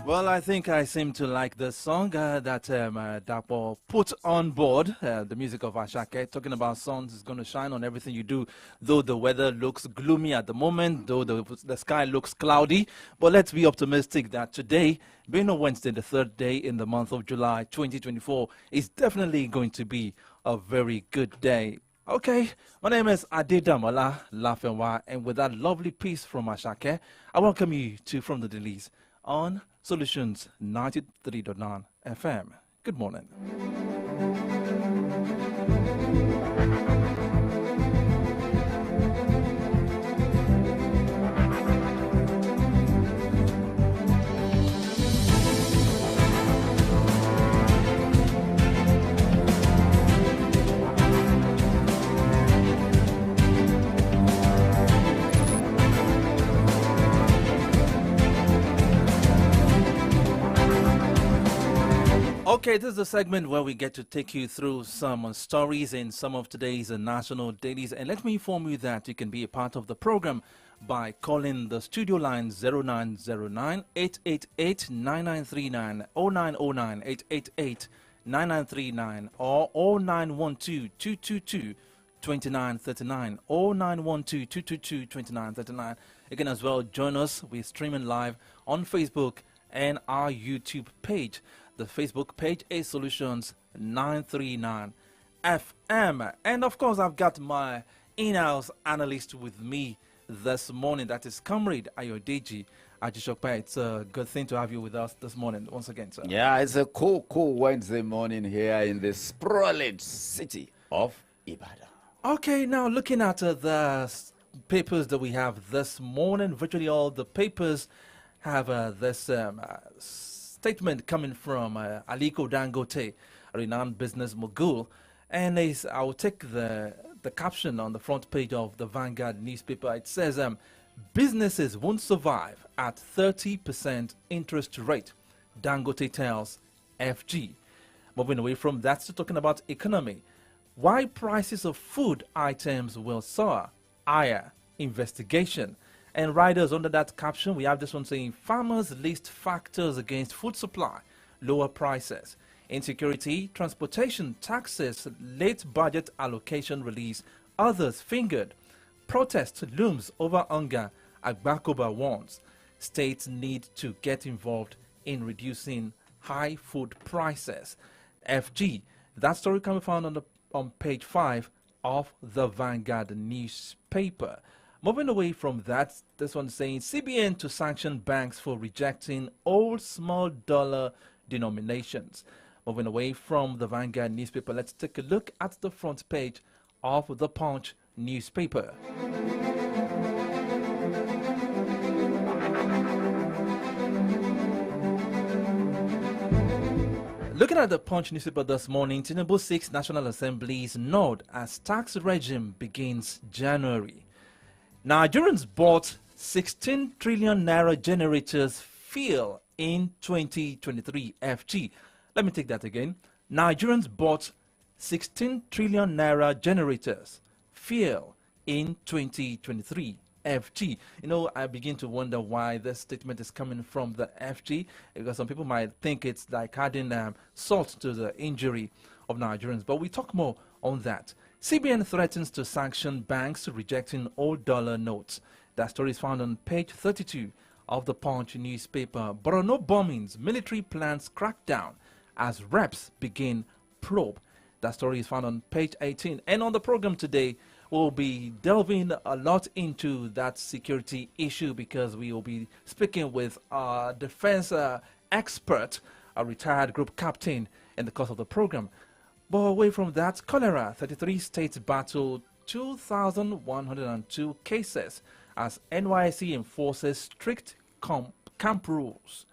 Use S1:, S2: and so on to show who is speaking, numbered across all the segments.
S1: Well, I think I seem to like the song that Dapo put on board, the music of Ashake, talking about sun is going to shine on everything you do, though the weather looks gloomy at the moment, though the sky looks cloudy. But let's be optimistic that today, being a Wednesday, the third day in the month of July 2024, is definitely going to be a very good day. Okay, my name is Adedamola Lafenwa, and with that lovely piece from Ashake, I welcome you to From the Dailies on Solutions 93.9 FM. Good morning. Okay, this is a segment where we get to take you through some stories in some of today's national dailies. And let me inform you that you can be a part of the program by calling the studio line 0909 888 9939 0909 888 9939 or 0912 222 2939 0912 222 2939. You can as well join us. We're streaming live on Facebook and our YouTube page. The Facebook page is Solutions 939 FM. And of course, I've got my in-house analyst with me this morning. That is Comrade Ayodeji Ajishokpa. It's a good thing to have you with us this morning once again, sir.
S2: Yeah, it's a cool Wednesday morning here in the sprawling city of Ibadan.
S1: Okay, now looking at the papers that we have this morning, virtually all the papers have this statement coming from Aliko Dangote, a renowned business mogul, and I will take the caption on the front page of the Vanguard newspaper. It says, businesses won't survive at 30% interest rate, Dangote tells FG. Moving away from that to talking about economy, why prices of food items will soar, higher investigation. And riders under that caption, we have this one saying, farmers list factors against food supply, lower prices. Insecurity, transportation, taxes, late budget allocation release, others fingered. Protest looms over hunger, Agbakoba warns. States need to get involved in reducing high food prices. FG, that story can be found on page 5 of the Vanguard newspaper. Moving away from that, this one saying CBN to sanction banks for rejecting old small dollar denominations. Moving away from the Vanguard newspaper, let's take a look at the front page of the Punch newspaper. Looking at the Punch newspaper this morning, Tinubu 6 National Assembly's nod as tax regime begins January. Nigerians bought 16 trillion naira generators fuel in 2023 FG. Let me take that again. Nigerians bought 16 trillion naira generators fuel in 2023 FG. You know, I begin to wonder why this statement is coming from the FG, because some people might think it's like adding salt to the injury of Nigerians. But we talk more on that. CBN threatens to sanction banks rejecting old dollar notes. That story is found on page 32 of the Punch newspaper. Borno bombings, military plans crackdown as reps begin probe. That story is found on page 18. And on the program today, we'll be delving a lot into that security issue because we will be speaking with a defense expert, a retired group captain, in the course of the program. But away from that, cholera, 33 states battle 2,102 cases as NYSC enforces strict camp rules.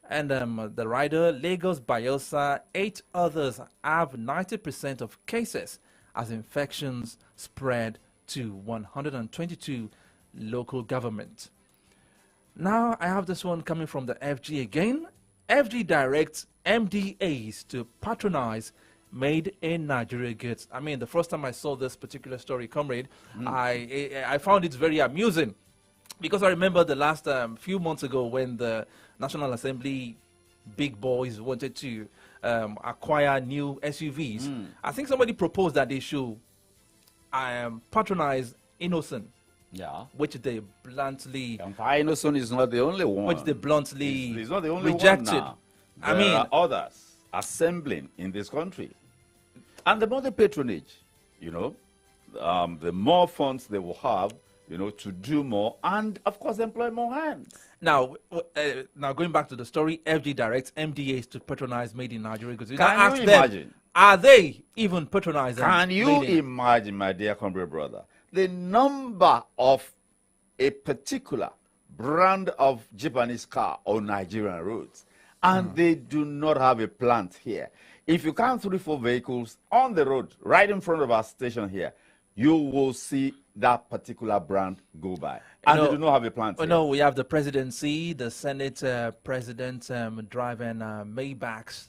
S1: And the rider, Lagos, Bayelsa, 8 others have 90% of cases as infections spread to 122 local government. Now I have this one coming from the FG again. FG directs MDAs to patronize made in Nigeria goods. I mean, the first time I saw this particular story, comrade, I found it very amusing. Because I remember the last few months ago when the National Assembly big boys wanted to acquire new SUVs. I think somebody proposed that they should patronize Innocent,
S2: Yeah.
S1: which they bluntly,
S2: And Innocent is not the only one.
S1: which they bluntly
S2: He's not the only
S1: rejected.
S2: one now.
S1: I
S2: There
S1: mean,
S2: are others assembling in this country. And the more the patronage, the more funds they will have, to do more and, of course, employ more hands.
S1: now going back to the story, FG directs MDAs to patronize Made in Nigeria goods.
S2: Can
S1: Ask
S2: you
S1: them,
S2: imagine?
S1: are they even patronizing?
S2: Can you
S1: Made in-
S2: imagine, my dear comrade brother, the number of a particular brand of Japanese car on Nigerian roads, and they do not have a plant here? If you count 3-4 vehicles on the road right in front of our station here, you will see that particular brand go by. And they do not have a plant here.
S1: No, we have the presidency, the Senate president driving Maybachs,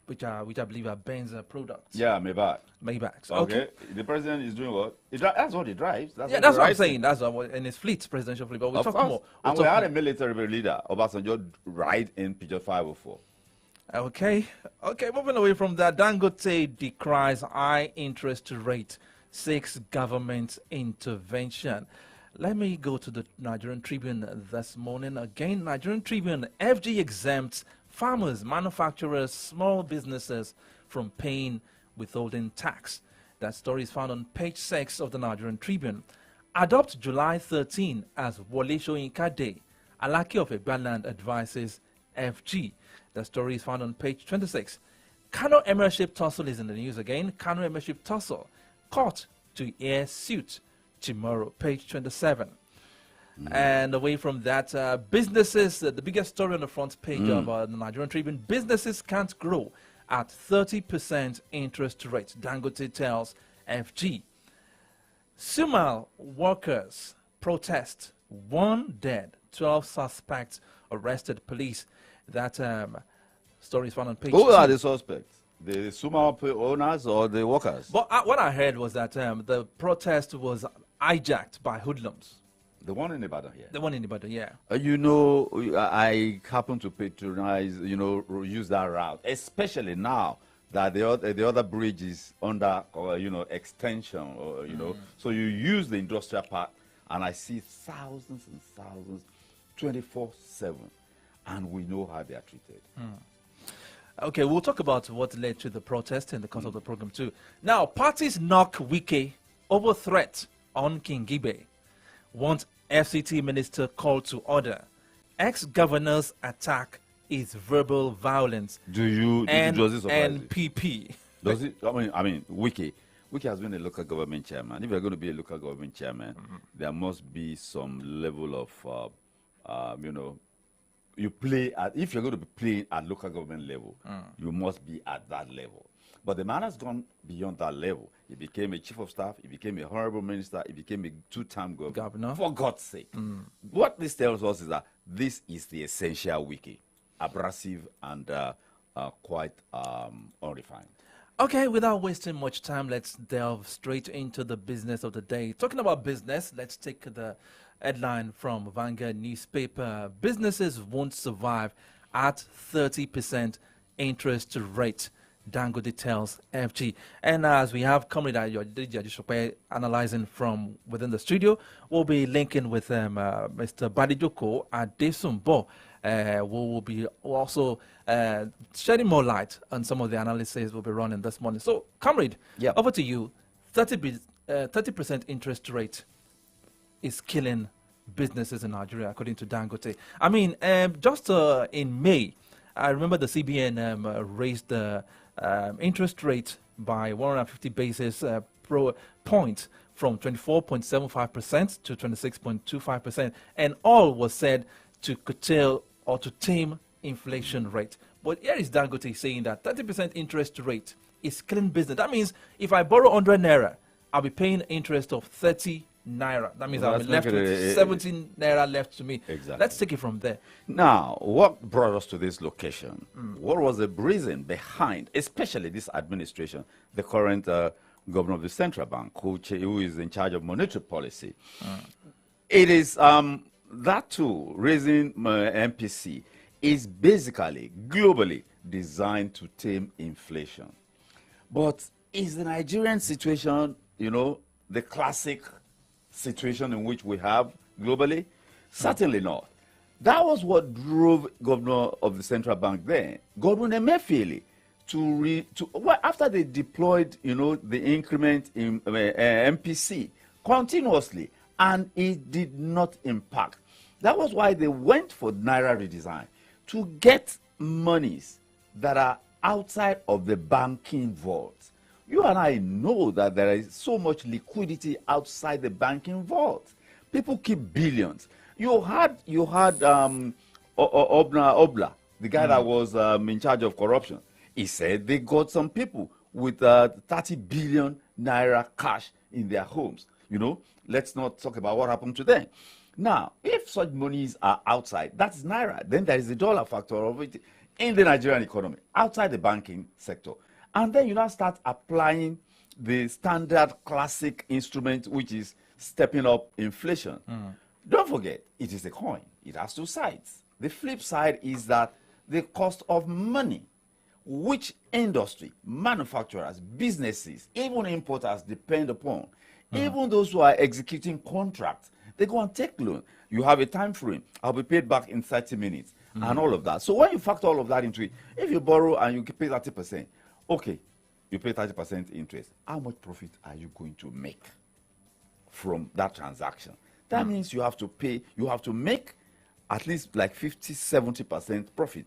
S1: which I believe are Benz products.
S2: Yeah, maybe.
S1: Maybachs.
S2: Okay. The president is doing what? That's what he drives. That's
S1: Yeah,
S2: what
S1: that's
S2: he
S1: what I'm
S2: rides
S1: saying.
S2: in.
S1: That's what in his fleet, presidential fleet. But we'll
S2: Of
S1: talk
S2: course.
S1: more.
S2: And
S1: We'll
S2: we
S1: talk
S2: had a
S1: more.
S2: military leader, Obasanjo, ride in Peugeot 504.
S1: Okay, moving away from that, Dangote decries high interest rate, seeks government intervention. Let me go to the Nigerian Tribune this morning. Again, Nigerian Tribune, FG exempts farmers, manufacturers, small businesses from paying withholding tax. That story is found on page 6 of the Nigerian Tribune. Adopt July 13 as Wole Soyinka Day. Alaki of Egbaland advises FG. The story is found on page 26. Kano Emirship tussle is in the news again. Kano Emirship tussle. Court to air suit tomorrow. Page 27. And away from that, businesses, the biggest story on the front page of the Nigerian Tribune, businesses can't grow at 30% interest rate. Dangote tells FG. Sumal workers protest. 1 dead, 12 suspects arrested. Police. That story is found on page 2.
S2: Who are the suspects? The Suma owners or the workers?
S1: But what I heard was that the protest was hijacked by hoodlums.
S2: The one in Ibadan here.
S1: The one in Ibadan, yeah.
S2: I happen to patronize, use that route, especially now that the other bridge is under, extension, So you use the industrial park, and I see thousands and thousands, 24/7, and we know how they are treated.
S1: Okay, we'll talk about what led to the protest in the course of the program too. Now, parties knock Wike over threat on Kingibe. Want FCT minister called to order. Ex-governors attack is verbal violence.
S2: Does it surprise you?
S1: NPP.
S2: Does it? I mean, Wike has been a local government chairman. If you're going to be a local government chairman, there must be some level of, you play at. If you're going to be playing at local government level, you must be at that level. But the man has gone beyond that level. He became a chief of staff. He became a honorable minister. He became a two-time governor. For God's sake. What this tells us is that this is the essential Wike, abrasive and quite unrefined.
S1: Okay, without wasting much time, let's delve straight into the business of the day. Talking about business, let's take the headline from Vanguard newspaper. Businesses won't survive at 30% interest rate. Dangote tells FG. And as we have Comrade Adesope analyzing from within the studio, we'll be linking with Mr. Badijoko Adesumbo. We will be also shedding more light on some of the analysis we'll be running this morning. So, Comrade, over to you. 30% interest rate is killing businesses in Nigeria, according to Dangote. I mean, just in May, I remember the CBN raised the interest rate by 150 basis points from 24.75% to 26.25%, and all was said to curtail or to tame inflation rate. But here is Dangote saying that 30% interest rate is killing business. That means if I borrow 100 naira, I'll be paying interest of 30 naira. That means I'll be left with 17 naira left to me.
S2: Exactly.
S1: Let's take it from there.
S2: Now, what brought us to this location? What was the reason behind, especially this administration, the current governor of the central bank, who is in charge of monetary policy? It is that tool, raising MPC, is basically globally designed to tame inflation. But is the Nigerian situation, the classic situation in which we have globally? Certainly not. That was what drove governor of the central bank then, Godwin Emefiele, after they deployed, the increment in MPC continuously, and it did not impact. That was why they went for Naira redesign, to get monies that are outside of the banking vault. You and I know that there is so much liquidity outside the banking vault. People keep billions. You had Obla, the guy that was in charge of corruption. He said they got some people with 30 billion naira cash in their homes. Let's not talk about what happened to them. Now, if such monies are outside, that's naira. Then there is the dollar factor of it in the Nigerian economy, outside the banking sector. And then you now start applying the standard classic instrument, which is stepping up inflation. Don't forget, it is a coin. It has two sides. The flip side is that the cost of money, which industry, manufacturers, businesses, even importers depend upon, even those who are executing contracts, they go and take loan. You have a time frame. I'll be paid back in 30 minutes and all of that. So when you factor all of that into it, if you borrow and you pay 30%, okay, you pay 30% interest. How much profit are you going to make from that transaction? That means you have to make at least like 50, 70% profit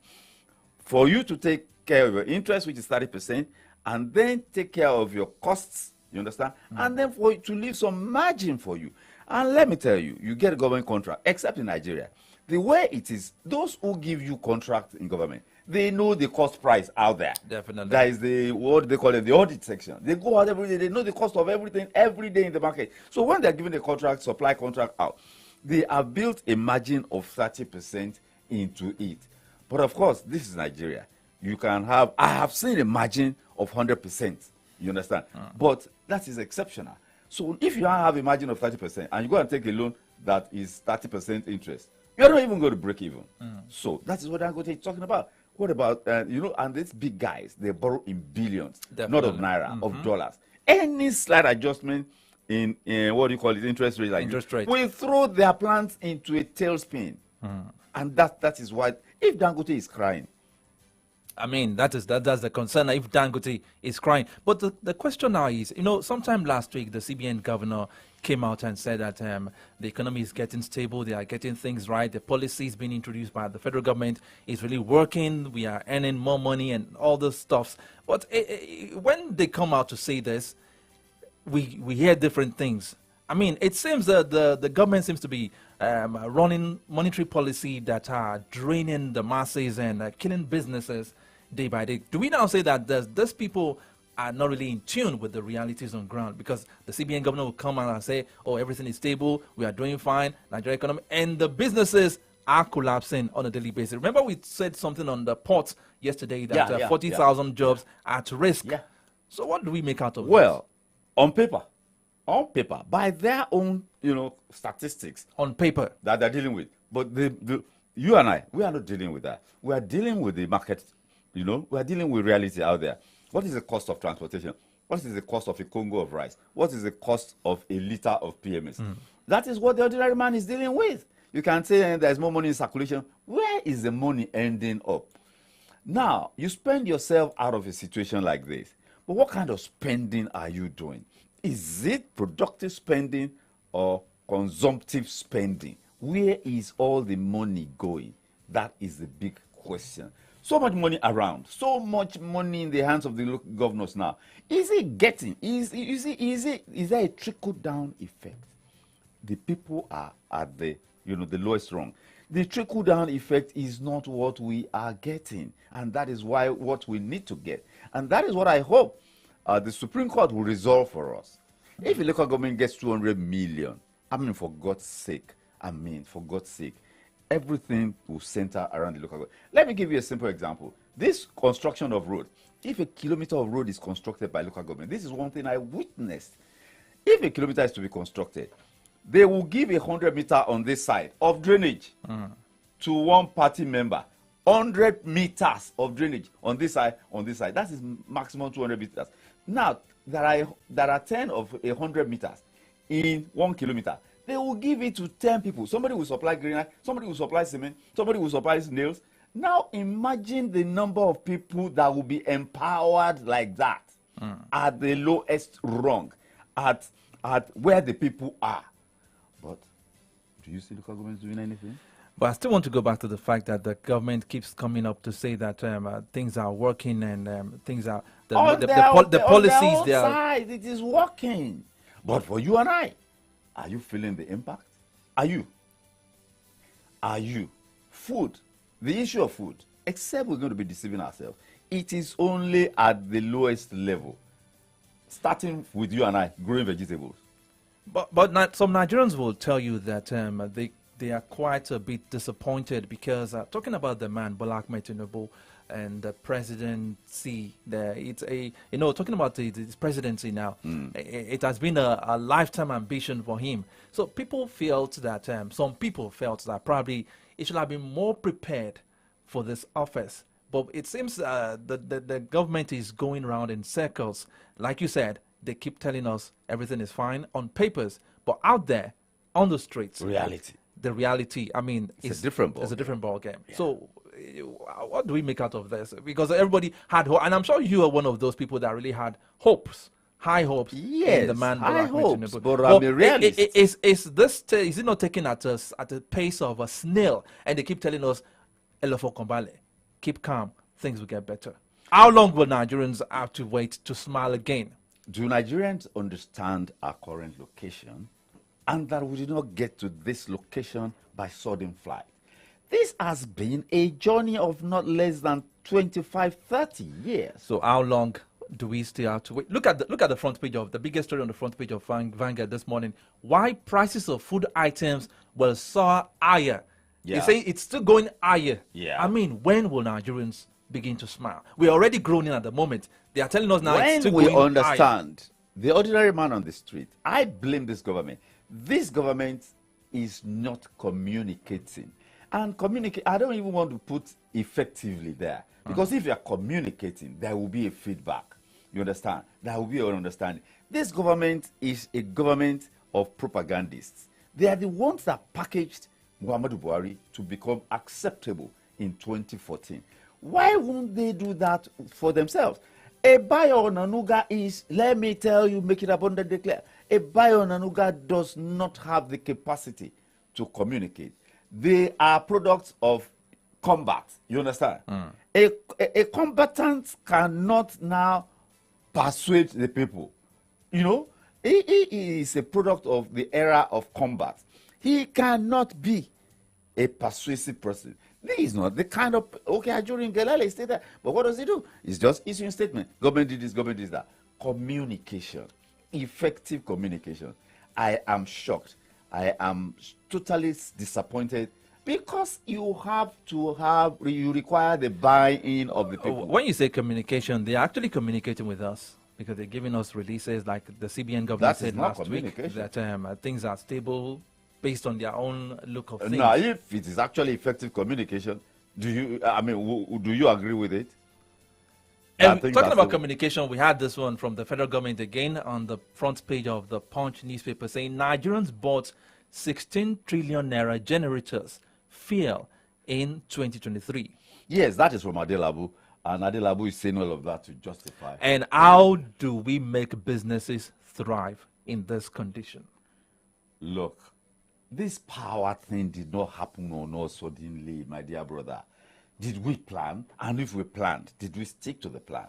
S2: for you to take care of your interest, which is 30%, and then take care of your costs, you understand? And then for it to leave some margin for you. And let me tell you, you get a government contract, except in Nigeria. The way it is, those who give you contracts in government, they know the cost price out there.
S1: Definitely.
S2: That is what they call it, the audit section. They go out every day, they know the cost of everything every day in the market. So when they're giving a contract, supply contract out, they have built a margin of 30% into it. But of course, this is Nigeria. I have seen a margin of 100%, you understand? But that is exceptional. So if you have a margin of 30% and you go and take a loan that is 30% interest, you're not even going to break even. So that is what Dangote is talking about. What about, and these big guys, they borrow in billions, not of naira, of dollars. Any slight adjustment in what do you call it, interest rate, will throw their plans into a tailspin. And that is why, if Dangote is crying,
S1: I mean, that's the concern if Dangote is crying. But the question now is, sometime last week, the CBN governor came out and said that the economy is getting stable, they are getting things right, the policies being introduced by the federal government is really working, we are earning more money and all those stuffs. But when they come out to say this, we hear different things. I mean, it seems that the government seems to be running monetary policy that are draining the masses and killing businesses day by day. Do we now say that these people are not really in tune with the realities on ground? Because the CBN governor will come out and say, oh, everything is stable, we are doing fine, Nigeria economy, and the businesses are collapsing on a daily basis. Remember we said something on the port yesterday that 40,000 jobs are at risk. Yeah. So what do we make out of this?
S2: Well, on paper, by their own, statistics.
S1: On paper.
S2: That they're dealing with. But you and I, we are not dealing with that. We are dealing with the market, we are dealing with reality out there. What is the cost of transportation? What is the cost of a Congo of rice? What is the cost of a liter of PMS? That is what the ordinary man is dealing with. You can say there's more money in circulation. Where is the money ending up? Now, you spend yourself out of a situation like this. But what kind of spending are you doing? Is it productive spending or consumptive spending? Where is all the money going? That is the big question. So much money around, so much money in the hands of the local governors now. Is it getting, is there a trickle-down effect? The people are at the lowest rung. The trickle-down effect is not what we are getting, and that is what we need to get. And that is what I hope the Supreme Court will resolve for us. If the local government gets 200 million, for God's sake, everything will center around the local government. Let me give you a simple example. This construction of road, if a kilometer of road is constructed by local government, this is one thing I witnessed. If a kilometer is to be constructed, they will give 100 meters on this side of drainage to one party member. 100 meters of drainage on this side, on this side. That is maximum 200 meters. Now, there are 10 of 100 meters in 1 kilometer. They will give it to 10 people. Somebody will supply granite, somebody will supply cement, somebody will supply nails. Now, imagine the number of people that will be empowered like that at the lowest rung, at where the people are. But do you see local governments doing anything?
S1: But I still want to go back to the fact that the government keeps coming up to say that things are working and things are the policies
S2: on their side, it is working. But for you and I, are you feeling the impact? Are you? Food, the issue of food, except we're going to be deceiving ourselves, it is only at the lowest level, starting with you and I growing vegetables.
S1: But some Nigerians will tell you that they are quite a bit disappointed because talking about the man Bola Ahmed Tinubu and the presidency, talking about his presidency now, it has been a lifetime ambition for him. So people felt that some people felt that probably he should have been more prepared for this office. But it seems the government is going around in circles. Like you said, they keep telling us everything is fine on papers, but out there on the streets, the reality, I mean,
S2: it's a different ball.
S1: It's a different ball game. Yeah. So, what do we make out of this? Because everybody had hope, and I'm sure you are one of those people that really had hopes, high hopes.
S2: Yes,
S1: in the man.
S2: High hopes. But I'm a realist.
S1: Is it not taken at a pace of a snail? And they keep telling us, Elofo Kombale, keep calm, things will get better. How long will Nigerians have to wait to smile again?
S2: Do Nigerians understand our current location? And that we did not get to this location by sudden flight. This has been a journey of not less than 25, 30 years.
S1: So how long do we still have to wait? Look at the front page of the biggest story on the front page of Vanguard this morning. Why prices of food items will soar higher.
S2: Yeah.
S1: They say it's still going higher.
S2: Yeah.
S1: I mean, when will Nigerians begin to smile? We're already groaning at the moment. They are telling us now it's still going higher.
S2: When we understand the ordinary man on the street, I blame this government. This government is not communicating. And I don't even want to put effectively there. Because if you are communicating, there will be a feedback. You understand? There will be an understanding. This government is a government of propagandists. They are the ones that packaged Muhammadu Buhari to become acceptable in 2014. Why won't they do that for themselves? A Bayo Onanuga is, let me tell you, make it abundantly clear. A Bayo Onanuga does not have the capacity to communicate. They are products of combat. You understand? A combatant cannot now persuade the people. You know, he is a product of the era of combat. He cannot be a persuasive person. This is not the kind of, Ajuri Ngelale stay there. But what does he do? He's just issuing statement. Government did this, government did that. Communication. Effective communication. I am shocked. I am totally disappointed because you require the buy-in of the people.
S1: When you say communication, they're actually communicating with us because they're giving us releases like the CBN government said last week that things are stable based on their own look of things.
S2: Now, if it is actually effective communication, do you agree with it?
S1: Talking about communication, we had this one from the federal government again on the front page of the Punch newspaper saying Nigerians bought 16 trillion naira generators fail in 2023.
S2: Yes, that is from Adelabu, and Adelabu is saying all of that to justify.
S1: And how do we make businesses thrive in this condition?
S2: Look, this power thing did not happen on us suddenly, my dear brother. Did we plan? And if we planned, did we stick to the plan?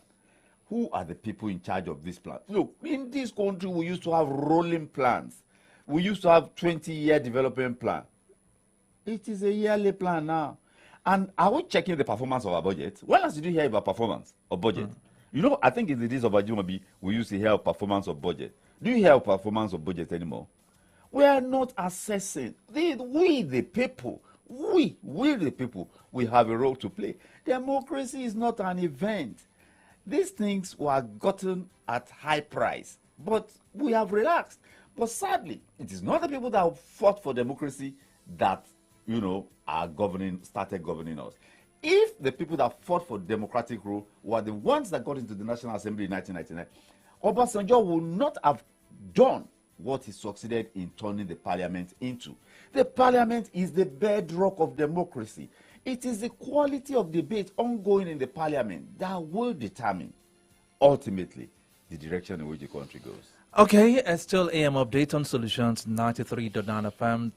S2: Who are the people in charge of this plan? Look, in this country, we used to have rolling plans. We used to have 20-year development plan. It is a yearly plan now. And are we checking the performance of our budget? When last did you hear about performance of budget? You know, I think in the days of Ajumabi, we used to hear performance of budget. Do you hear performance of budget anymore? We are not assessing. We the people, we have a role to play. Democracy is not an event. These things were gotten at high price, but we have relaxed. But sadly, it is not the people that fought for democracy that, started governing us. If the people that fought for democratic rule were the ones that got into the National Assembly in 1999, Obasanjo would not have done what he succeeded in turning the parliament into. The parliament is the bedrock of democracy. It is the quality of debate ongoing in the parliament that will determine, ultimately, the direction in which the country goes.
S1: Okay, still AM update on Solutions 93.9 FM.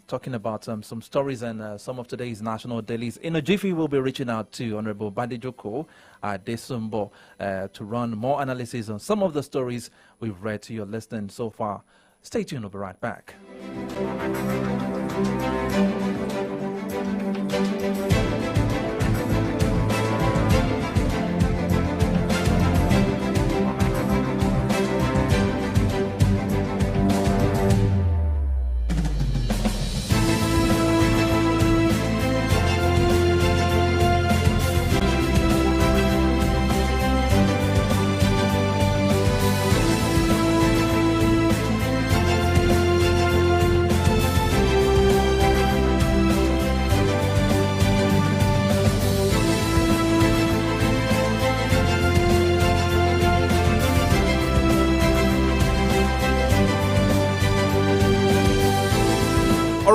S1: Talking about some stories and some of today's national dailies. In a jiffy, we'll be reaching out to Honorable Badejoko Desumbo to run more analysis on some of the stories we've read to your listening so far. Stay tuned, we'll be right back.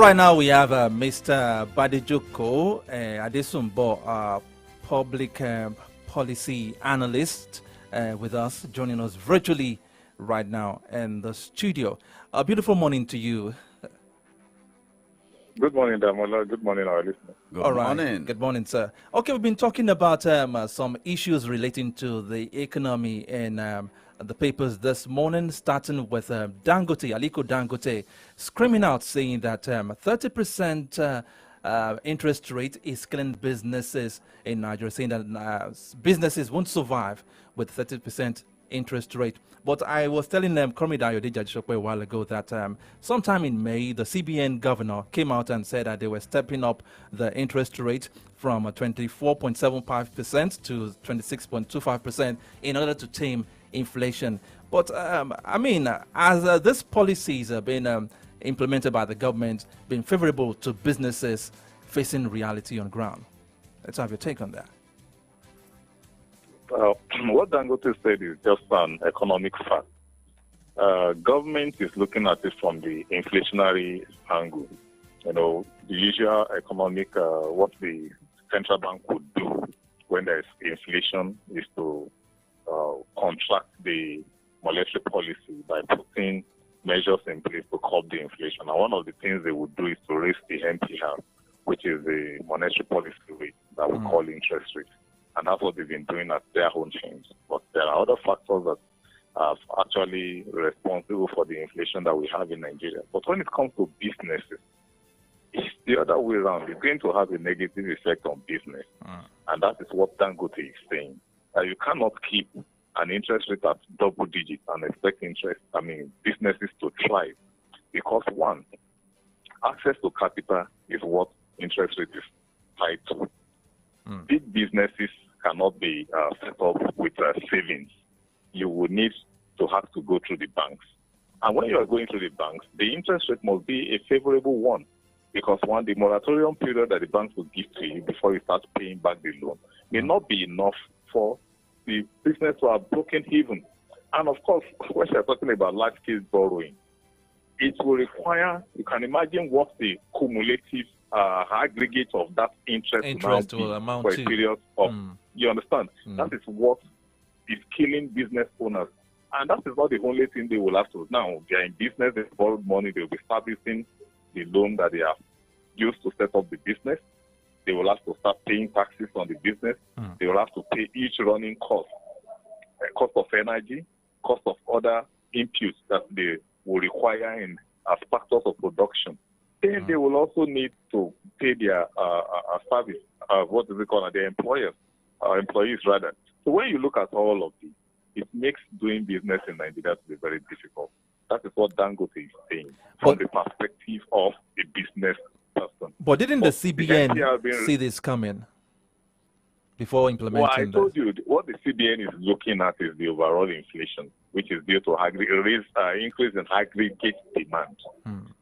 S1: Right now we have Mr. Badejoko Adesumbo, public policy analyst, with us, joining us virtually right now in the studio. A beautiful morning to you.
S3: Good morning, Damola. Good morning, our listeners.
S2: Good morning.
S1: Good morning, sir. Okay, we've been talking about some issues relating to the economy in the papers this morning, starting with Dangote, Aliko Dangote, screaming out saying that 30% interest rate is killing businesses in Nigeria, saying that businesses won't survive with 30% interest rate. But I was telling them, Komidayo Dejadishope, a while ago, that sometime in May, the CBN governor came out and said that they were stepping up the interest rate from 24.75% to 26.25% in order to tame inflation. But as these policies have been implemented by the government, been favorable to businesses facing reality on ground. Let's have your take on that.
S3: What Dangote said is just an economic fact. Government is looking at it from the inflationary angle. The usual economic, what the central bank would do when there's inflation is to contract the monetary policy by putting measures in place to curb the inflation. And one of the things they would do is to raise the MPR, which is the monetary policy rate that we call interest rate. And that's what they've been doing at their own change. But there are other factors that are actually responsible for the inflation that we have in Nigeria. But when it comes to businesses, it's the other way around. It's going to have a negative effect on business. And that is what Dangote is saying. That you cannot keep an interest rate at double digits and expect businesses to thrive. Because one, access to capital is what interest rate is tied to. Big businesses cannot be set up with savings. You would need to have to go through the banks. And when you are going through the banks, the interest rate must be a favorable one. Because one, the moratorium period that the banks will give to you before you start paying back the loan may not be enough for the business to have broken even. And of course, when you're talking about large-scale borrowing, it will require, you can imagine what the cumulative aggregate of that interest
S1: will amount
S3: for
S1: to.
S3: A period of, you understand? That is what is killing business owners. And that is not the only thing they will have to. Now, they are in business, they borrowed money, they will be servicing the loan that they have used to set up the business. They will have to start paying taxes on the business. They will have to pay each running cost, cost of energy, cost of other inputs that they will require as factors of production. Then they will also need to pay their service, their employees rather. So when you look at all of this, it makes doing business in Nigeria to be very difficult. That is what Dangote is saying from the perspective of a business person.
S1: But didn't the CBN see this coming before implementing
S3: I told you, what the CBN is looking at is the overall inflation. which is due to increase in aggregate demand.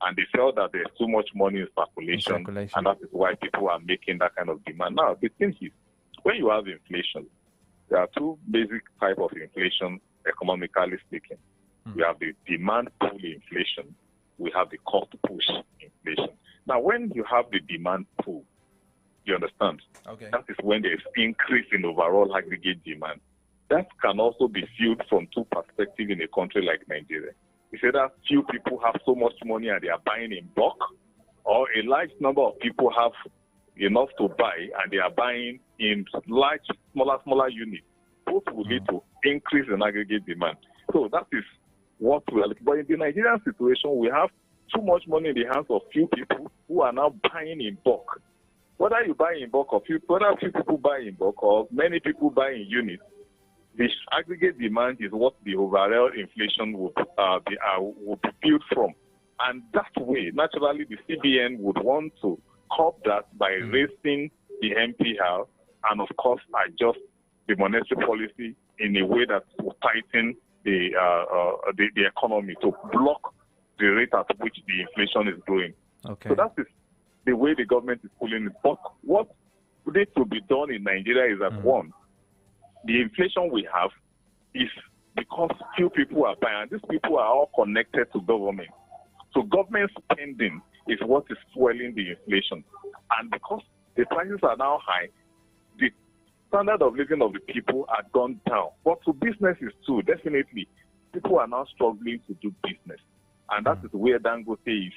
S3: And they felt that there's too much money in circulation, and that is why people are making that kind of demand. Now, the thing is, when you have inflation, there are two basic types of inflation, economically speaking. We have the demand pull inflation. We have the cost push inflation. Now, when you have the demand pull, you understand?
S1: Okay.
S3: That is when there is increase in overall aggregate demand. That can also be viewed from two perspectives in a country like Nigeria. It's either few people have so much money and they are buying in bulk, or a large number of people have enough to buy and they are buying in large, smaller units. Both will lead to increase in aggregate demand. So that is what we are looking for. But in the Nigerian situation, we have too much money in the hands of few people who are now buying in bulk. Whether you buy in bulk or whether few people buy in bulk or many people buy in units, the aggregate demand is what the overall inflation will be built from. And that way, naturally, the CBN would want to curb that by raising the MPR and, of course, adjust the monetary policy in a way that will tighten the economy to block the rate at which the inflation is growing.
S1: Okay.
S3: So that is the way the government is pulling it. But what needs to be done in Nigeria is that, one, the inflation we have is because few people are buying, and these people are all connected to government. So government spending is what is fueling the inflation. And because the prices are now high, the standard of living of the people has gone down. But to businesses too, definitely, people are now struggling to do business. And that is where Dangote is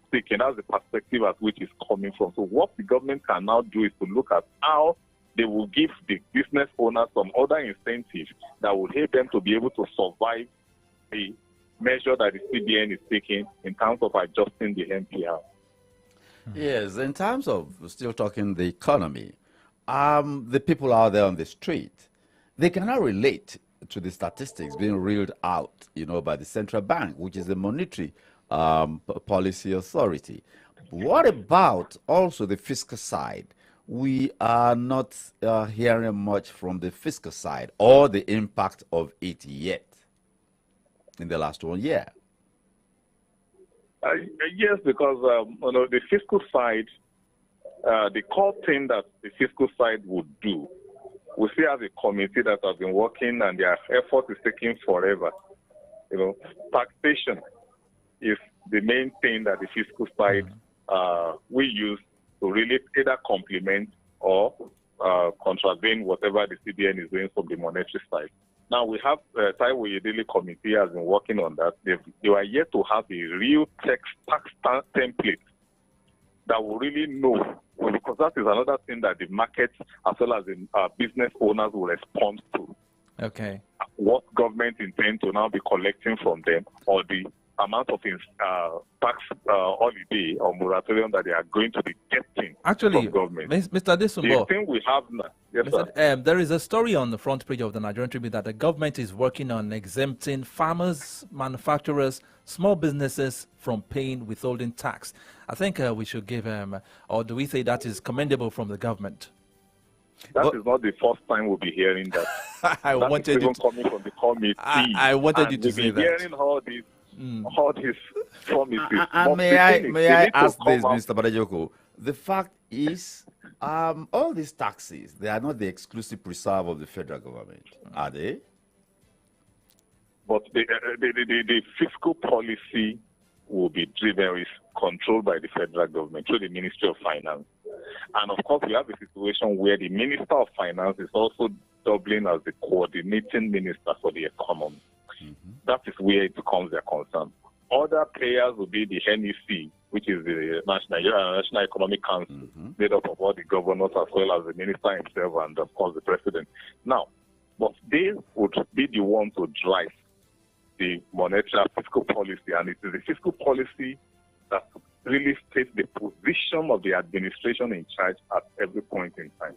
S3: speaking. That's the perspective at which it's coming from. So what the government can now do is to look at how they will give the business owners some other incentives that will help them to be able to survive the measure that the CBN is taking in terms of adjusting the MPR.
S2: Yes, in terms of still talking the economy, the people out there on the street, they cannot relate to the statistics being reeled out, by the central bank, which is the monetary policy authority. What about also the fiscal side? We are not hearing much from the fiscal side or the impact of it yet in the last 1 year.
S3: Yes, because the fiscal side, the core thing that the fiscal side would do, we see as a committee that has been working and their effort is taking forever. Taxation is the main thing that the fiscal side we use to really either complement or contravene whatever the CBN is doing from the monetary side. Now, we have Taiwo Yedele Committee has been working on that. They are yet to have a real tax template that will really know, because that is another thing that the markets as well as the business owners will respond to.
S1: Okay.
S3: What government intends to now be collecting from them, or the amount of tax holiday or moratorium that they are going to be getting from government.
S1: Mr. Desumbo,
S3: the thing we have now, yes, sir.
S1: There is a story on the front page of the Nigerian Tribune that the government is working on exempting farmers, manufacturers, small businesses from paying withholding tax. I think we should give or do we say that is commendable from the government?
S3: That is not the first time we'll be hearing that.
S1: I wanted
S3: even coming from the committee.
S1: I wanted you to say that.
S3: Hearing all these promises.
S2: May I ask this, Mr. Badejoko? The fact is, all these taxes, they are not the exclusive preserve of the federal government, are they?
S3: But the fiscal policy will be driven, is controlled by the federal government through the Ministry of Finance. And of course, we have a situation where the Minister of Finance is also doubling as the coordinating minister for the economy. That is where it becomes their concern. Other players will be the NEC, which is the National Economic Council, made up of all the governors as well as the minister himself and, of course, the president. Now, but they would be the one to drive the monetary fiscal policy, and it is the fiscal policy that really states the position of the administration in charge at every point in time.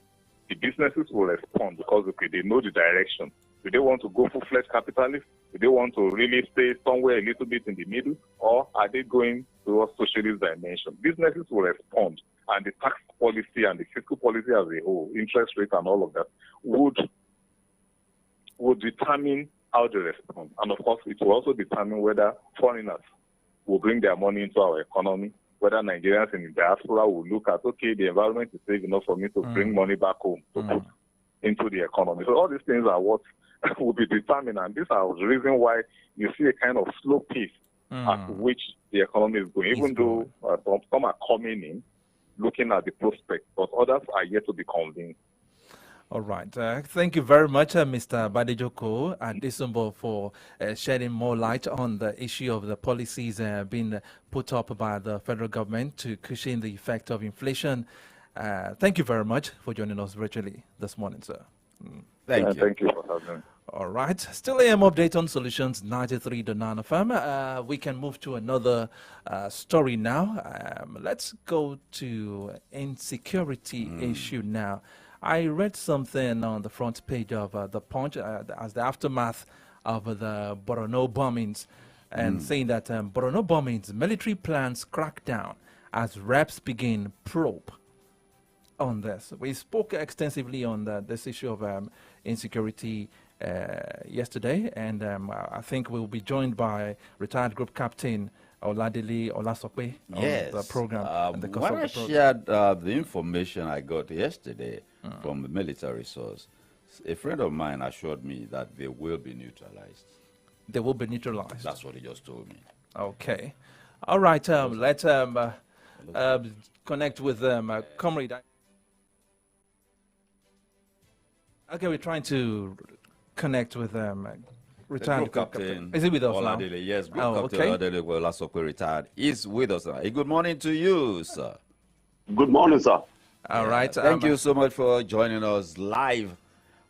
S3: The businesses will respond because, they know the direction. Do they want to go full-fledged capitalists? Do they want to really stay somewhere a little bit in the middle? Or are they going towards socialist dimension? Businesses will respond, and the tax policy and the fiscal policy as a whole, interest rate and all of that, would determine how they respond. And of course, it will also determine whether foreigners will bring their money into our economy, whether Nigerians in the diaspora will look at, okay, the environment is safe enough for me to bring money back home to put into the economy. So all these things are what will be determined, and these are the reason why you see a kind of slow pace at which the economy is going, even though some are coming in, looking at the prospect, but others are yet to be convinced.
S1: All right. Thank you very much, Mr. Badejoko Adesumbo, for shedding more light on the issue of the policies being put up by the federal government to cushion the effect of inflation. Thank you very much for joining us virtually this morning, sir.
S2: Thank you.
S3: Thank you for having me.
S1: All right. Still AM update on Solutions 93.9 FM. We can move to another story now. Let's go to insecurity issue now. I read something on the front page of The Punch as the aftermath of the Borno bombings, and saying that Borno bombings, military plans crack down as reps begin probe on this. We spoke extensively on this issue of insecurity yesterday, and I think we'll be joined by retired Group Captain Oladele Olasope on the program. And the
S2: when I shared the information I got yesterday from the military source, a friend of mine assured me that they will be neutralized.
S1: They will be neutralized.
S2: That's what he just told me.
S1: Okay. All right. Let's connect with Comrade. Okay, we're trying to connect with retired
S2: Group Captain.
S1: Is he with us
S2: Oladele,
S1: now?
S2: yes, Group Captain
S1: okay.
S2: Oladele Olasope retired is with us now. Good morning to you, sir.
S4: Good morning, sir.
S1: All right.
S2: Thank you so much for joining us live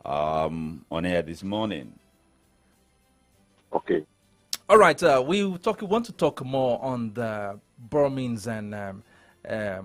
S2: on air this morning.
S4: Okay.
S1: All right. We want to talk more on the bombings and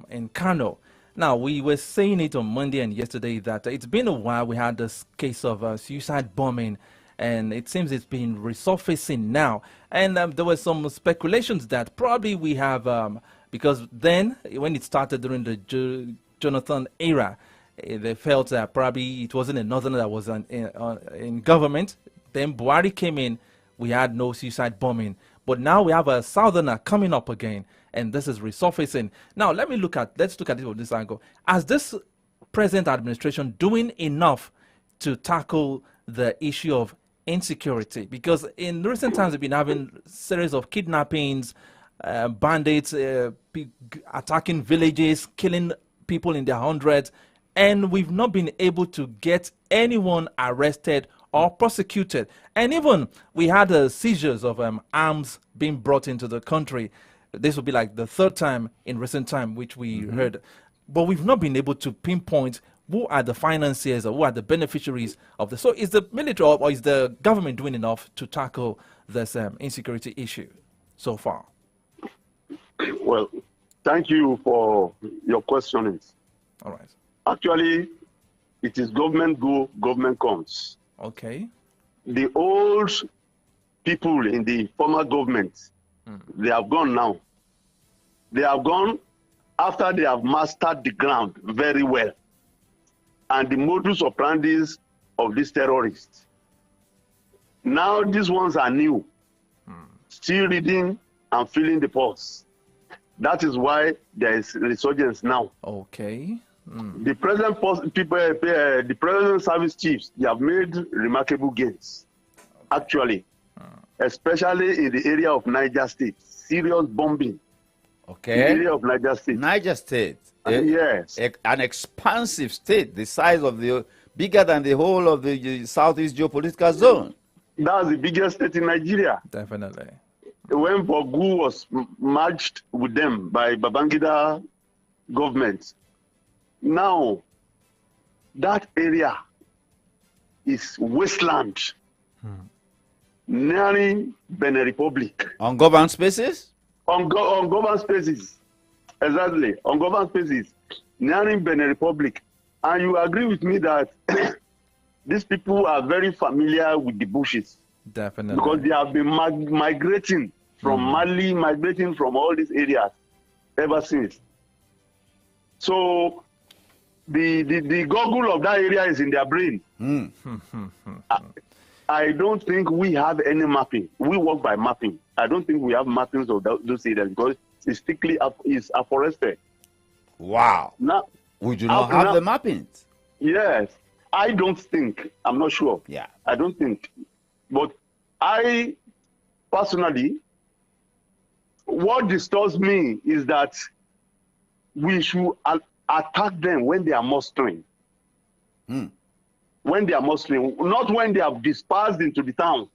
S1: in Kano. Now, we were saying it on Monday and yesterday that it's been a while. We had this case of suicide bombing, and it seems it's been resurfacing now. And there were some speculations that probably we have, because then when it started during the Jonathan era, they felt that probably it wasn't a northerner that was in government. Then Buhari came in, we had no suicide bombing. But now we have a southerner coming up again, and this is resurfacing. Now, let's look at it from this angle. Is this present administration doing enough to tackle the issue of insecurity? Because in recent times, we've been having a series of kidnappings, bandits attacking villages, killing people in their hundreds, and we've not been able to get anyone arrested or prosecuted. And even we had seizures of arms being brought into the country. This will be like the third time in recent time which we heard. But we've not been able to pinpoint who are the financiers or who are the beneficiaries of this. So is the military or is the government doing enough to tackle this insecurity issue so far?
S4: Well, thank you for your questionings.
S1: All right.
S4: Actually, it is government go, government comes.
S1: Okay.
S4: The old people in the former government, they have gone now. They have gone after they have mastered the ground very well. And the modus operandi of these terrorists. Now these ones are new. Still reading and feeling the pulse. That is why there is resurgence now.
S1: Okay.
S4: The present people, the present service chiefs, they have made remarkable gains. Actually, especially in the area of Niger State, serious bombing.
S2: Okay.
S4: In the area of Niger State.
S2: Niger State.
S4: Yes.
S2: An expansive state, the size of bigger than the whole of the southeast geopolitical zone.
S4: That's the biggest state in Nigeria.
S1: Definitely.
S4: When Bogu was merged with them by Babangida government, now that area is wasteland, nearing Benin Republic.
S2: Ungoverned spaces?
S4: Ungoverned spaces, exactly, ungoverned spaces, nearing Benin Republic. And you agree with me that these people are very familiar with the bushes.
S1: Definitely.
S4: Because they have been migrating from Mali, migrating from all these areas ever since. So the goggle of that area is in their brain. I don't think we have any mapping. We work by mapping. I don't think we have mappings of those areas because it's strictly afforested.
S2: Wow.
S4: Now,
S2: We do not have
S4: now-
S2: the mappings.
S4: yes, I don't think. I'm not sure.
S2: Yeah.
S4: I don't think. But I personally, what disturbs me is that we should attack them when they are mustering.
S2: Hmm.
S4: When they are mustering, not when they are dispersed into the town.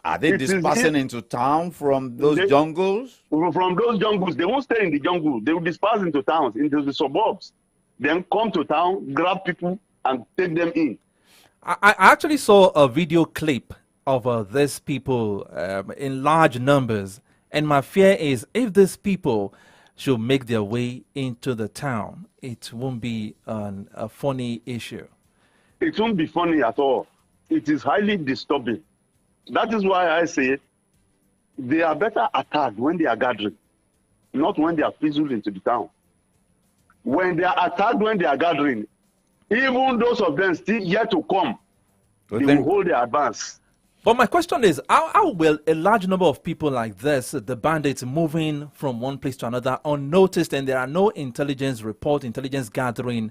S2: Are they
S4: It is
S2: dispersing
S4: this-
S2: into town from those
S4: They-
S2: jungles?
S4: From those jungles, they won't stay in the jungle. They will disperse into towns, into the suburbs. Then come to town, grab people, and take them in.
S1: I actually saw a video clip of these people in large numbers, and my fear is if these people should make their way into the town, it won't be a funny issue.
S4: It won't be funny at all. It is highly disturbing. That is why I say they are better attacked when they are gathering, not when they are fizzled into the town. When they are attacked when they are gathering, even those of them still yet to come,
S2: You
S4: they
S2: think-
S4: will hold their advance.
S1: But my question is, how will a large number of people like this, the bandits moving from one place to another unnoticed, and there are no intelligence report, intelligence gathering,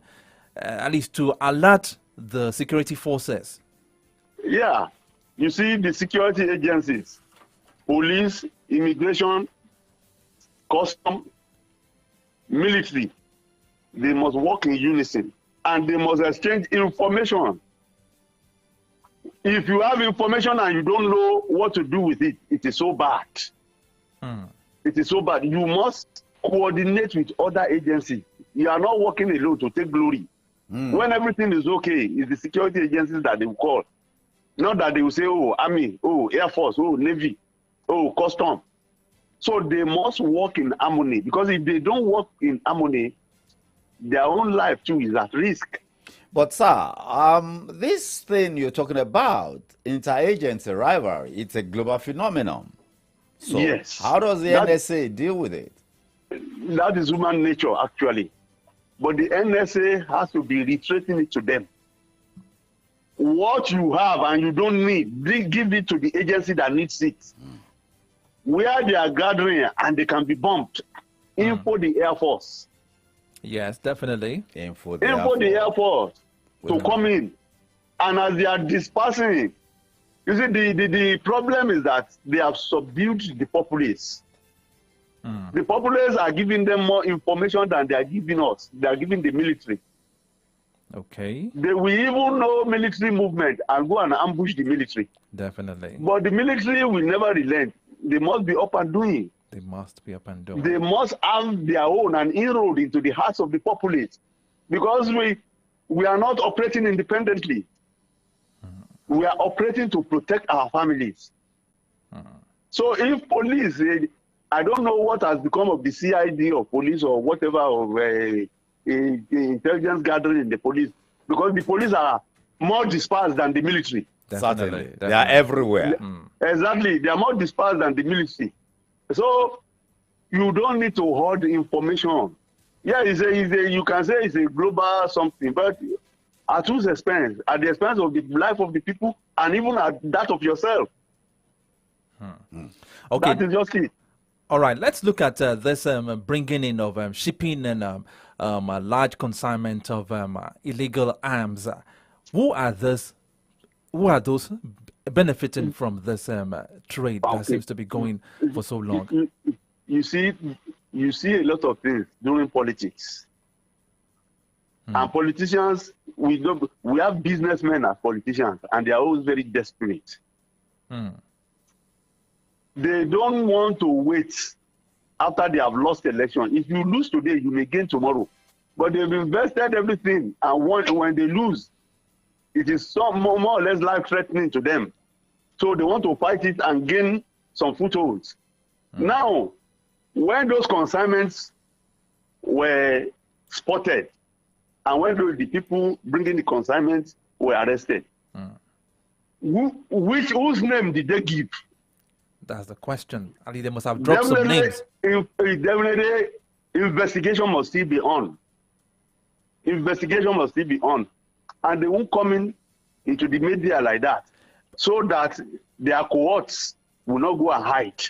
S1: at least to alert the security forces?
S4: Yeah, you see the security agencies, police, immigration, custom, military, they must work in unison and they must exchange information. If you have information and you don't know what to do with it, it is so bad. It is so bad. You must coordinate with other agencies. You are not working alone to take glory. When everything is okay, it's the security agencies that they will call. Not that they will say, oh, Army, oh, Air Force, oh, Navy, oh, Custom. So they must work in harmony, because if they don't work in harmony, their own life too is at risk.
S2: But sir, this thing you're talking about, interagency rivalry, it's a global phenomenon. So
S4: Yes.
S2: how does the
S4: That-
S2: NSA deal with it?
S4: That is human nature, actually. But the NSA has to be reiterating it to them. What you have and you don't need, give it to the agency that needs it. Where they are gathering and they can be bumped, info the Air Force.
S1: Yes, definitely.
S2: Info
S4: The Air Force to come in. And as they are dispersing, you see, the problem is that they have subdued the populace. The populace are giving them more information than they are giving us. They are giving the military.
S1: Okay,
S4: They will even know military movement and go and ambush the military.
S1: definitely.
S4: But the military will never relent. They must be up and doing.
S1: They must be up and doing.
S4: They must have their own and inroad into the hearts of the populace, because we are not operating independently. We are operating to protect our families. So if police, I don't know what has become of the CID or police or whatever of intelligence gathering in the police, because the police are more dispersed than the military.
S2: Certainly. They are everywhere.
S4: Exactly, they are more dispersed than the military. So you don't need to hoard information. Yeah, you can say it's a global something, but at whose expense? At the expense of the life of the people and even at that of yourself.
S1: Okay,
S4: That is just it.
S1: all right. Let's look at this bringing in of shipping and a large consignment of illegal arms. Who are those benefiting from this trade that
S4: Okay.
S1: seems to be going for so long?
S4: You see a lot of things during politics. And politicians, we have businessmen as politicians, and they are always very desperate. They don't want to wait after they have lost the election. If you lose today, you may gain tomorrow. But they've invested everything, and when they lose, it is more or less life-threatening to them. So they want to fight it and gain some footholds. Now, when those consignments were spotted, and when the people bringing the consignments were arrested, whose name did they give?
S1: That's the question. Ali, they must have dropped some names.
S4: Definitely, investigation must still be on. Investigation must still be on. And they won't come in into the media like that, so that their cohorts will not go and hide.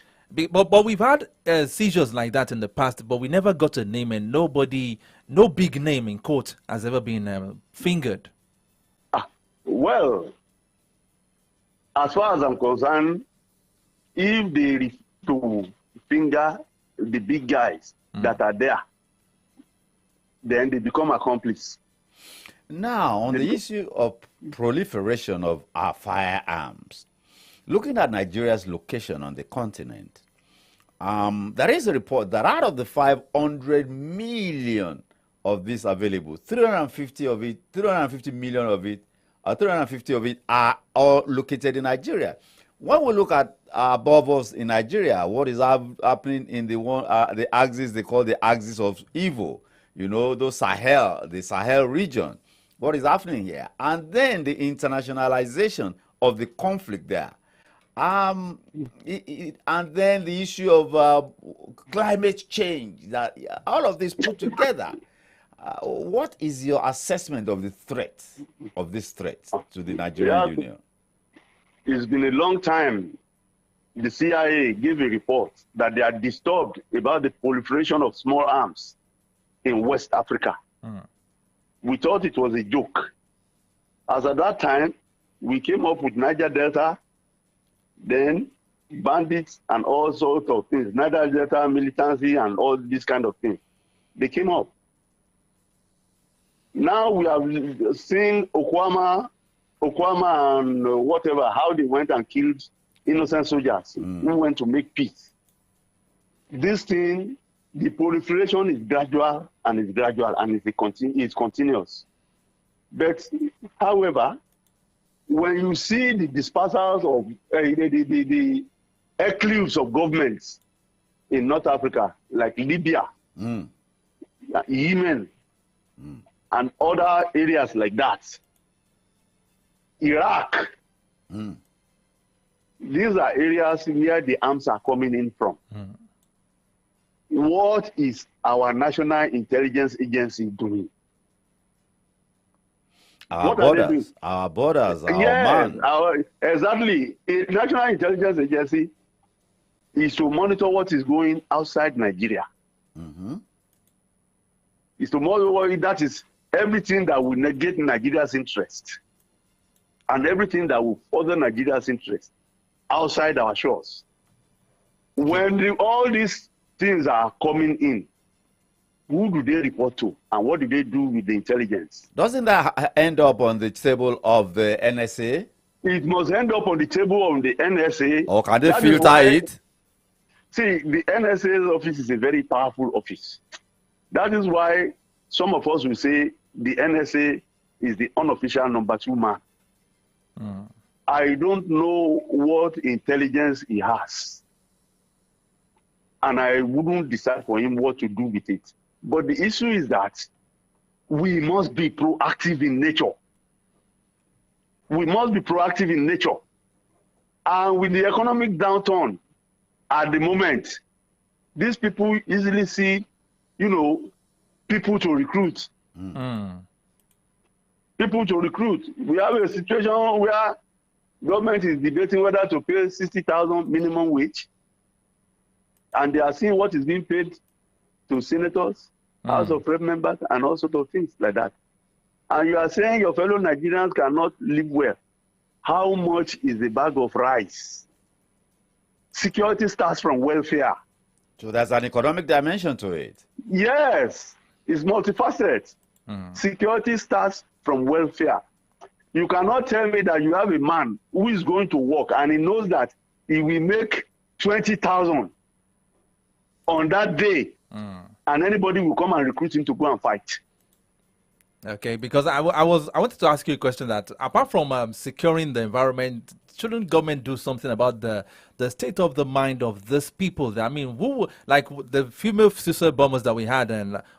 S1: But we've had seizures like that in the past, but we never got a name, and no big name in court has ever been fingered.
S4: Well, as far as I'm concerned, if they refuse to finger the big guys that are there, then they become accomplices.
S2: Now, on the issue of proliferation of our firearms, looking at Nigeria's location on the continent, there is a report that out of the 500 million of this available, 350 million of it, 350 of it are all located in Nigeria. When we look at above us in Nigeria, what is happening in the axis they call the axis of evil, the Sahel region, what is happening here, and then the internationalization of the conflict there, and then the issue of climate change, that all of this put together. What is your assessment of the threat, of this threat to the Nigerian Union?
S4: It's been a long time. The CIA gave a report that they are disturbed about the proliferation of small arms in West Africa. We thought it was a joke. As at that time, we came up with Niger Delta, then bandits and all sorts of things, Niger Delta militancy and all these kind of things. They came up. Now we have seen Okwama and whatever, how they went and killed innocent soldiers who went to make peace. This thing, the proliferation is gradual and it's continuous. But, however, when you see the dispersals of the eclipse of governments in North Africa, like Libya, Yemen, and other areas like that, Iraq, these are areas where the arms are coming in from. What is our National Intelligence Agency doing?
S2: Our borders,
S4: yes, exactly. A National Intelligence Agency is to monitor what is going outside Nigeria. Is to monitor that is everything that will negate Nigeria's interest and everything that will further Nigeria's interest outside our shores. When all these things are coming in, who do they report to and what do they do with the intelligence?
S2: Doesn't that end up on the table of the NSA?
S4: It must end up on the table of the NSA.
S2: Or can they filter it?
S4: See, the NSA's office is a very powerful office. That is why some of us will say the NSA is the unofficial number 2 man. I don't know what intelligence he has. And I wouldn't decide for him what to do with it. But the issue is that we must be proactive in nature. We must be proactive in nature. And with the economic downturn at the moment, these people easily see, people to recruit. People to recruit. We have a situation where government is debating whether to pay 60,000 minimum wage. And they are seeing what is being paid to senators, House of Rep members, and all sorts of things like that. And you are saying your fellow Nigerians cannot live well. How much is a bag of rice? Security starts from welfare.
S2: So there's an economic dimension to it.
S4: Yes, it's multifaceted. Security starts from welfare. You cannot tell me that you have a man who is going to work and he knows that he will make 20,000 on that day, and anybody will come and recruit him to go and fight.
S1: Okay, because I wanted to ask you a question that apart from securing the environment, shouldn't government do something about the state of the mind of these people? I mean, like the female suicide bombers that we had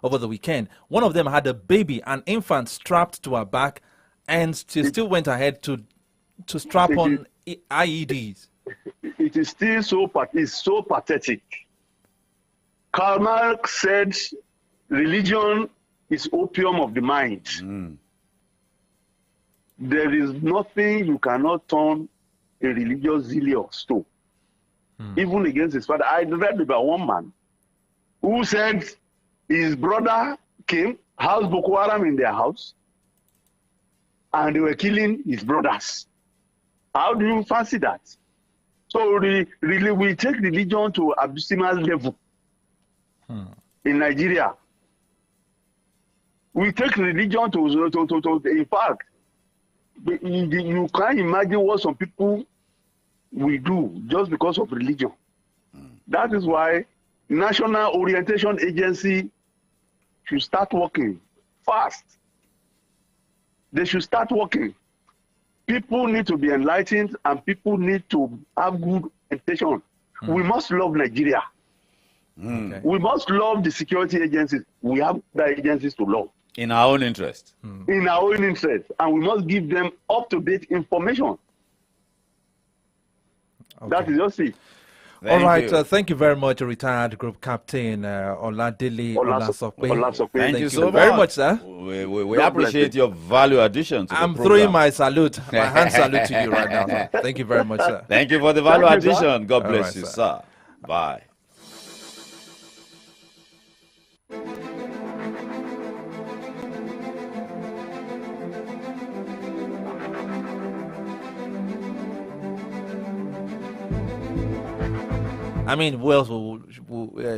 S1: over the weekend, one of them had a baby, an infant strapped to her back, and she still went ahead to strap on IEDs.
S4: It is still so pathetic. Karl Marx said religion is opium of the mind. there is nothing you cannot turn a religious zealot to, even against his father. I read about one man who said his brother came, housed Boko Haram in their house, and they were killing his brothers. How do you fancy that? So we take religion to abysmal level in Nigeria. We take religion to in fact, you can't imagine what some people will do just because of religion. That is why National Orientation Agency should start working fast. They should start working. People need to be enlightened and people need to have good intention. We must love Nigeria.
S2: Okay.
S4: We must love the security agencies. We have the agencies to love.
S2: In our own interest.
S4: In our own interest. And we must give them up-to-date information.
S1: Okay.
S4: That is just it.
S1: All right, thank you very much, retired Group Captain Oladele Olasokwe.
S2: Thank you so
S1: very much, sir.
S2: We appreciate your value addition to
S1: I'm
S2: the program.
S1: throwing my salute, my hand salute to you right now, sir. Thank you very much, sir.
S2: Thank you for the value
S4: Thank you,
S2: addition. God
S1: All
S2: bless
S1: right,
S2: you,
S1: sir.
S2: sir. Bye.
S1: I mean, who else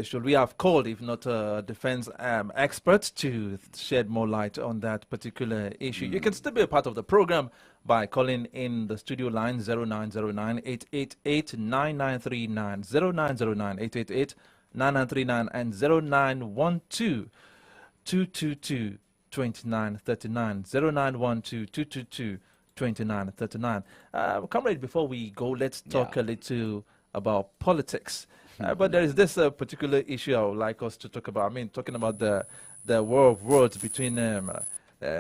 S1: should we have called if not a defense expert to shed more light on that particular issue? You can still be a part of the program by calling in the studio line 0909-888-9939, 0909-888-9939 and 0912-222-2939, 0912-222-2939. Comrade, before we go, let's talk a little about politics. But there is this particular issue I would like us to talk about. I mean, talking about the war of words between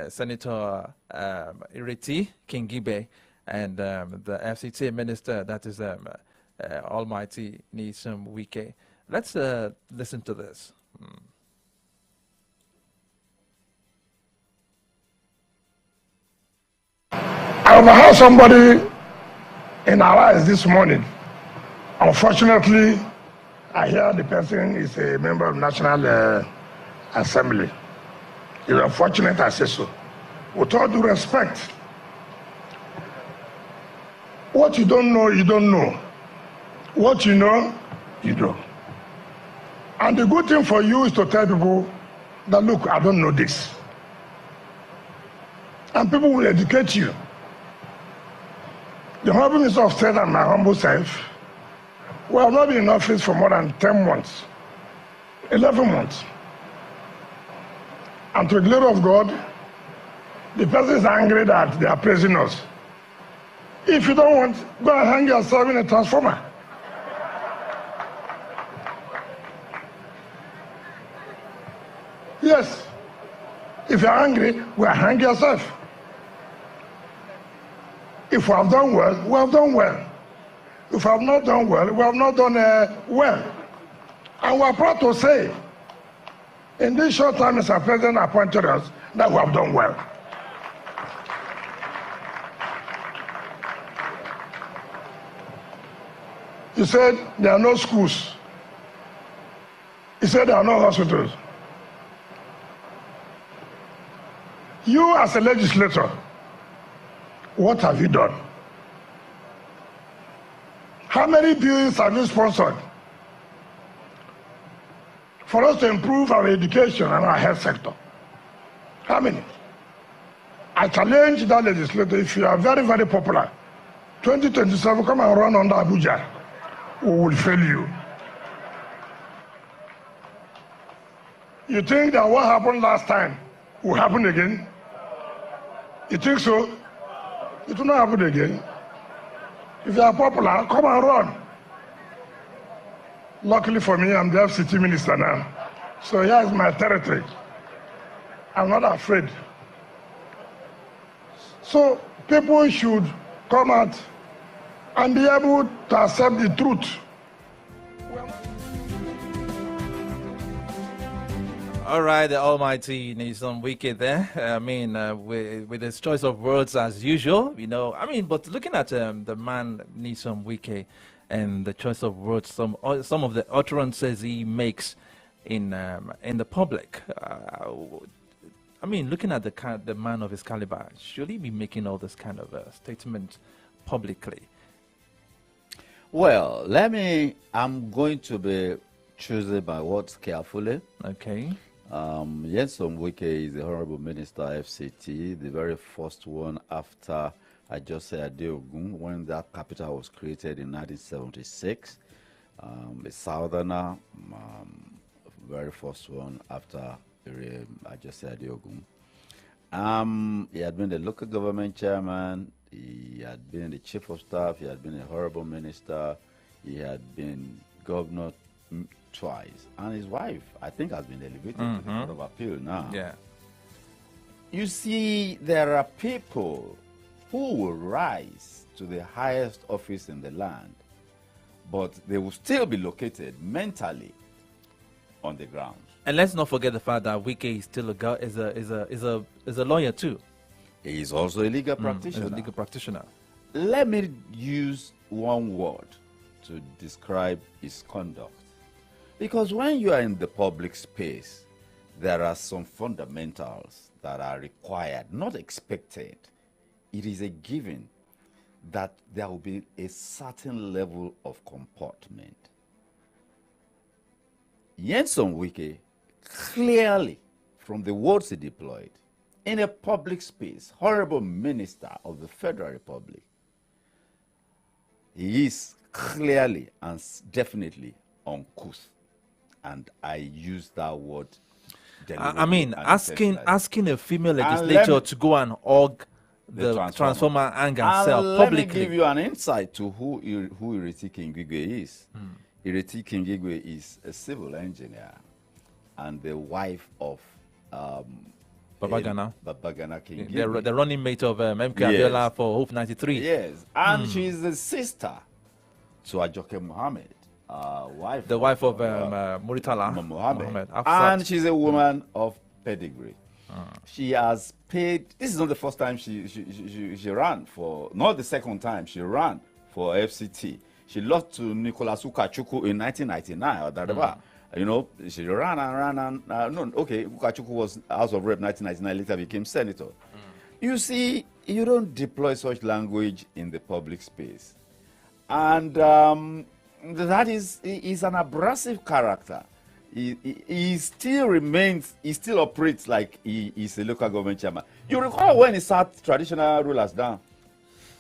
S1: Senator Ireti Kingibe and the FCT minister, that is Almighty Nyesom Wike. Let's listen to this.
S5: I overheard somebody in our eyes this morning. Unfortunately, I hear the person is a member of National Assembly. It's unfortunate I say so. With all due respect, what you don't know, you don't know. What you know, you don't. And the good thing for you is to tell people that, look, I don't know this. And people will educate you. The Honorable Minister of State and my humble self, we have not been in office for more than 10 months, 11 months. And to the glory of God, the person is angry that they are praising us. If you don't want, go and hang yourself in a transformer. Yes. If you're angry, go and hang yourself. If we have done well, we have done well. If we have not done well, we have not done well. And we are proud to say, in this short time Mr. President appointed us, that we have done well. He said there are no schools. He said there are no hospitals. You as a legislator, what have you done? How many bills have you sponsored for us to improve our education and our health sector? How many? I challenge that legislator, if you are very, very popular, 2027, come and run under Abuja. We will fail you. You think that what happened last time will happen again? You think so? It will not happen again. If you are popular, come and run. Luckily for me, I'm the FCT minister now. So here is my territory. I'm not afraid. So people should come out and be able to accept the truth.
S1: All right, the almighty Nyesom Wike there. I mean, with his choice of words as usual, you know. I mean, but looking at the man Nyesom Wike and the choice of words, some of the utterances he makes in the public. I mean, looking at the man of his caliber, should he be making all this kind of statements publicly?
S2: Well, I'm going to be choosing my words carefully.
S1: Okay.
S2: Nyesom Wike is the Honorable Minister FCT, the very first one after Ajose Adeogun, when that capital was created in 1976. A southerner, very first one after Ajose Adeogun. He had been the local government chairman, he had been the chief of staff, he had been a Honorable Minister, he had been governor twice, and his wife, I think, has been elevated to the Court of Appeal now.
S1: Yeah.
S2: You see, there are people who will rise to the highest office in the land, but they will still be located mentally on the ground.
S1: And let's not forget the fact that Wike is still is a lawyer too.
S2: He is also a legal practitioner.
S1: He's a legal practitioner.
S2: Let me use one word to describe his conduct. Because when you are in the public space, there are some fundamentals that are required, not expected. It is a given that there will be a certain level of comportment. Nyesom Wike, clearly, from the words he deployed, in a public space, Honorable Minister of the Federal Republic, he is clearly and definitely uncouth. And I use that word.
S1: I mean, asking a female
S2: And
S1: legislator to go and hug the transformer and sell
S2: let me
S1: publicly.
S2: give you an insight to who Ireti Kingigwe is. Ireti Kingigwe is a civil engineer and the wife of
S1: Babagana.
S2: Babagana Kingigwe.
S1: The running mate of MK Abiola for Hope 93.
S2: Yes, and she's the sister to Ajoke Mohammed.
S1: The wife of Muritala
S2: Mohammed.
S1: Afsat.
S2: And she's a woman of pedigree. She has paid. This is not the first time she ran for. Not the second time she ran for FCT. She lost to Nicolas Ukachukwu in 1999 or that. You know, she ran and no, okay. Ukachukwu was House of Rep 1999. Later became senator. You see, you don't deploy such language in the public space, and that is an abrasive character. He still remains, he still operates like he is a local government chairman. You recall when he sat traditional rulers down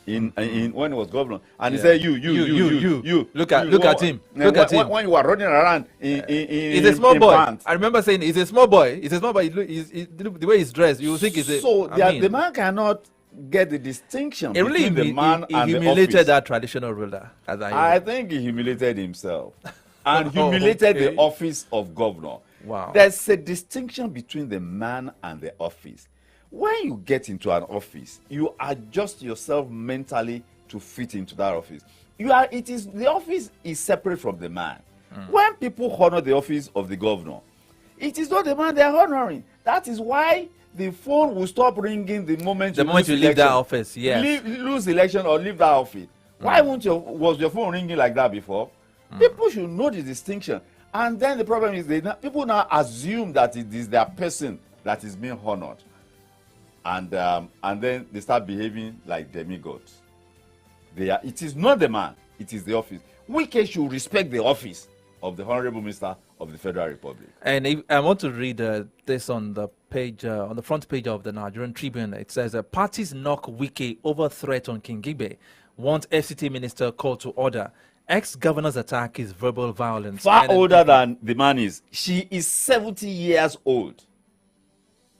S2: in when he was governor, and he said, you.
S1: Look at him. Look at him.
S2: When you were running around
S1: he's a small boy. Pants. I remember saying he's a small boy. He's a small boy. The way he's dressed, you think he's a.
S2: So the man cannot get the distinction between the man and the office.
S1: He humiliated that traditional ruler.
S2: I think he humiliated himself and humiliated the office of governor.
S1: Wow.
S2: There's a distinction between the man and the office. When you get into an office, you adjust yourself mentally to fit into that office. The office is separate from the man. When people honor the office of the governor, it is not the man they are honoring. That is why the phone will stop ringing the moment you
S1: leave that office. Yes.
S2: Lose election or leave that office. Why was your phone ringing like that before? People should know the distinction. And then the problem is people now assume that it is their person that is being honored. And then they start behaving like demigods. It is not the man, it is the office. Wike should respect the office of the Honorable Minister of the Federal Republic.
S1: And I want to read this on the page, on the front page of the Nigerian Tribune. It says, parties knock Wike over threat on Kingigbe. Want FCT minister called to order. Ex-governor's attack is verbal violence.
S2: Far older than the man is. She is 70 years old.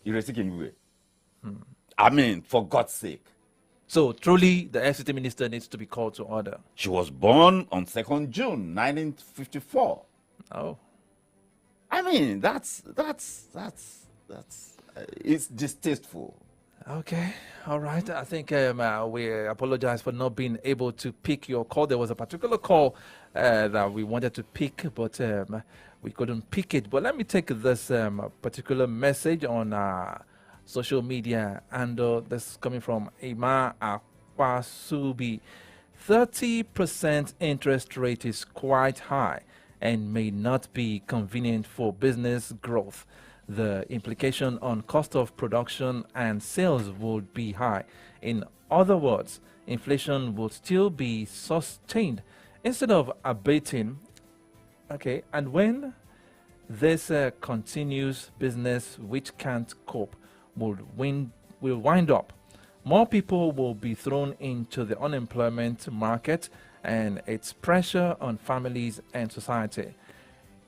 S2: Ireti Kingigbe. I mean, for God's sake.
S1: So truly, the FCT minister needs to be called to order.
S2: She was born on 2nd June 1954.
S1: Oh.
S2: I mean, that's it's distasteful.
S1: Okay. All right. I think we apologize for not being able to pick your call. There was a particular call that we wanted to pick, but we couldn't pick it. But let me take this particular message on social media, and this is coming from Ima Akwasubi. 30% interest rate is quite high and may not be convenient for business growth. The implication on cost of production and sales would be high. In other words, inflation would still be sustained instead of abating. Okay, and when this continues, business which can't cope will wind up. More people will be thrown into the unemployment market, and its pressure on families and society.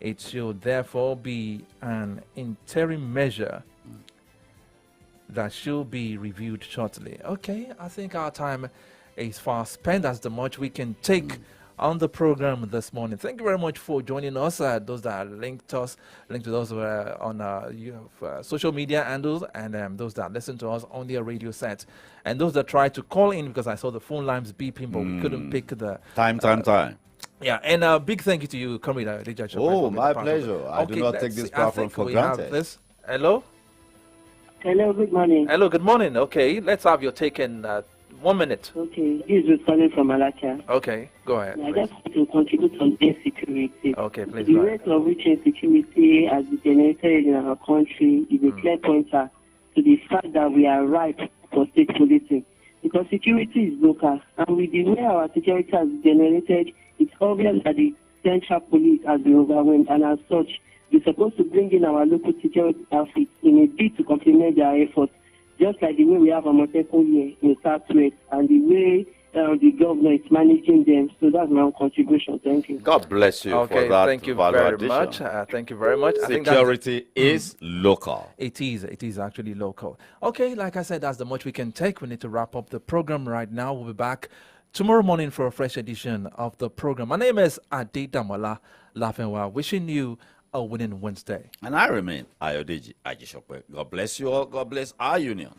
S1: It should therefore be an interim measure that should be reviewed shortly. Okay, I think our time is far spent. That's the much we can take on the program this morning. Thank you very much for joining us. Those that linked to us on social media handles, and those that listen to us on their radio sets, and those that tried to call in, because I saw the phone lines beeping, but we couldn't pick the
S2: time.
S1: Yeah, and a big thank you to you, Comrade Elijah.
S2: Oh, my pleasure. I do not take this platform for granted.
S1: This. Hello?
S6: Hello, good morning.
S1: Hello, good morning. Okay, let's have your take in 1 minute.
S6: Okay, this is calling from Alacha.
S1: Okay, go ahead.
S6: I just want to contribute on insecurity.
S1: Okay, please.
S6: The rate of which insecurity has been generated in our country is a clear pointer to the fact that we are ripe for state policing. Because security is local, and with the way our security has been generated, it's obvious that the central police has been overwhelmed, and as such, we're supposed to bring in our local security outfits in a bid to complement their efforts, just like the way we have a Moteco here in Southwest, and the way the governor is managing them. So that's my own contribution. Thank you.
S2: God bless you for that.
S1: Thank you very much. Thank you very much.
S2: Security is local.
S1: It is actually local. Okay, like I said, that's the much we can take. We need to wrap up the program right now. We'll be back tomorrow morning for a fresh edition of the program. My name is Adedamola Lafenwa, wishing you a winning Wednesday.
S2: And I remain Ayodeji Ajishokwe. God bless you all. God bless our union.